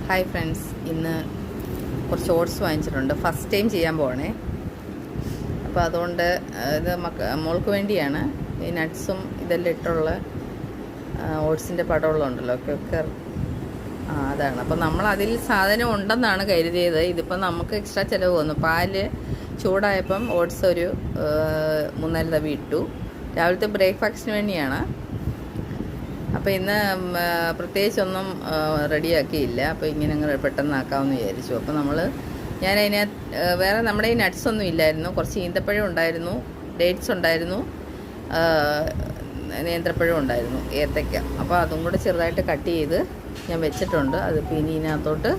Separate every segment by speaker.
Speaker 1: Hi friends, ഇന്ന് കുറച്ച് oats വാങ്ങിച്ചിട്ടുണ്ട്. ഫസ്റ്റ് ടൈം ചെയ്യാൻ പോകണേ. അപ്പോൾ അതുകൊണ്ട് ഇത് മോൾക്ക് വേണ്ടിയാണ്. ഈ നട്ട്സും ഇതെല്ലാം ഇട്ടുള്ള ഓട്സിൻ്റെ പടമുള്ളതുണ്ടല്ലോ ഒക്കെ അതാണ്. അപ്പോൾ നമ്മൾ അതിൽ സാധനം ഉണ്ടെന്നാണ് കരുതിയത്. ഇതിപ്പോൾ നമുക്ക് എക്സ്ട്രാ ചിലവ് വന്നു. പാല് ചൂടായപ്പം ഓട്സ് ഒരു 3-4 തവി ഇട്ടു. രാവിലത്തെ ബ്രേക്ക്ഫാസ്റ്റിന് വേണ്ടിയാണ്. അപ്പോൾ ഇന്ന് പ്രത്യേകിച്ചൊന്നും റെഡിയാക്കിയില്ല. അപ്പോൾ ഇങ്ങനെ അങ്ങ് പെട്ടെന്നാക്കാമെന്ന് വിചാരിച്ചു. അപ്പോൾ ഞാനതിനെ വേറെ നമ്മുടെ ഈ നട്ട്സൊന്നും ഇല്ലായിരുന്നു. കുറച്ച് ഈന്തപ്പഴം ഉണ്ടായിരുന്നു, ഡേറ്റ്സ് ഉണ്ടായിരുന്നു, നേന്ത്രപ്പഴം ഉണ്ടായിരുന്നു, ഏത്തയ്ക്ക. അപ്പോൾ അതും കൂടെ ചെറുതായിട്ട് കട്ട് ചെയ്ത് ഞാൻ വെച്ചിട്ടുണ്ട്. അതിപ്പോൾ ഇനി ഇതിനകത്തോട്ട്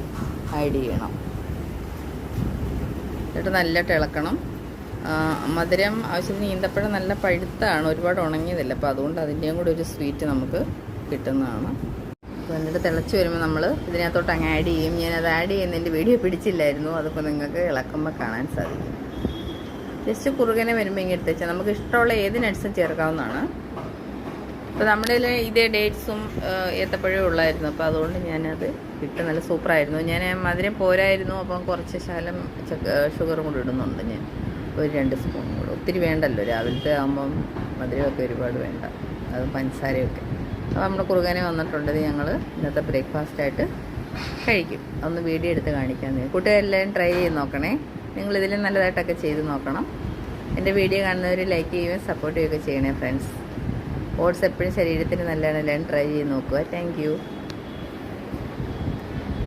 Speaker 1: ആഡ് ചെയ്യണം. എന്നിട്ട് നല്ലതായിട്ട് ഇളക്കണം. മധുരം ആവശ്യത്തിന് ഈന്തപ്പഴം നല്ല പഴുത്താണ്, ഒരുപാട് ഉണങ്ങിയതല്ല. അപ്പോൾ അതുകൊണ്ട് അതിൻ്റെയും കൂടെ ഒരു സ്വീറ്റ് നമുക്ക് കിട്ടുന്നതാണ്. അപ്പോൾ എന്നിട്ട് തിളച്ച് വരുമ്പോൾ നമ്മൾ ഇതിനകത്തോട്ട് അങ്ങ് ആഡ് ചെയ്യും. ഞാനത് ആഡ് ചെയ്യുന്നതിൻ്റെ വീഡിയോ പിടിച്ചില്ലായിരുന്നു. അതിപ്പോൾ നിങ്ങൾക്ക് ഇളക്കുമ്പോൾ കാണാൻ സാധിക്കും. ജസ്റ്റ് കുറുകനെ വരുമ്പോൾ ഇങ്ങനെ എടുത്ത് വെച്ചാൽ നമുക്ക് ഇഷ്ടമുള്ള ഏത് നട്ട്സും ചേർക്കാവുന്നതാണ്. അപ്പോൾ നമ്മുടെ ഇതേ ഡേറ്റ്സും ഏത്തപ്പഴവും ഉള്ളായിരുന്നു. അപ്പോൾ അതുകൊണ്ട് ഞാനത് ഇട്ട് നല്ല സൂപ്പറായിരുന്നു. ഞാൻ മധുരം പോരായിരുന്നു. അപ്പം കുറച്ച് ശകലം ഷുഗറും കൂടി ഇടുന്നുണ്ട്. ഞാൻ ഒരു 2 സ്പൂൺ കൂടെ. ഒത്തിരി വേണ്ടല്ലോ, രാവിലത്തെ ആകുമ്പം മധുരമൊക്കെ ഒരുപാട് വേണ്ട, അത് പഞ്ചസാരയൊക്കെ. അപ്പോൾ നമ്മുടെ കുറുകനെ വന്നിട്ടുണ്ട്. ഇത് ഞങ്ങൾ ഇന്നത്തെ ബ്രേക്ക്ഫാസ്റ്റായിട്ട് കഴിക്കും. അതൊന്ന് വീഡിയോ എടുത്ത് കാണിക്കാൻ. കൂട്ടുകാരെല്ലാം ട്രൈ ചെയ്ത് നോക്കണേ. നിങ്ങളിതിലും നല്ലതായിട്ടൊക്കെ ചെയ്ത് നോക്കണം. എൻ്റെ വീഡിയോ കാണുന്നവർ ലൈക്ക് ചെയ്യുകയും സപ്പോർട്ട് ചെയ്യുകയൊക്കെ ചെയ്യണേ ഫ്രണ്ട്സ്. ഓട്സ് എപ്പോഴും ശരീരത്തിന് നല്ലതാണ്. എല്ലാവരും ട്രൈ ചെയ്ത് നോക്കുക. താങ്ക്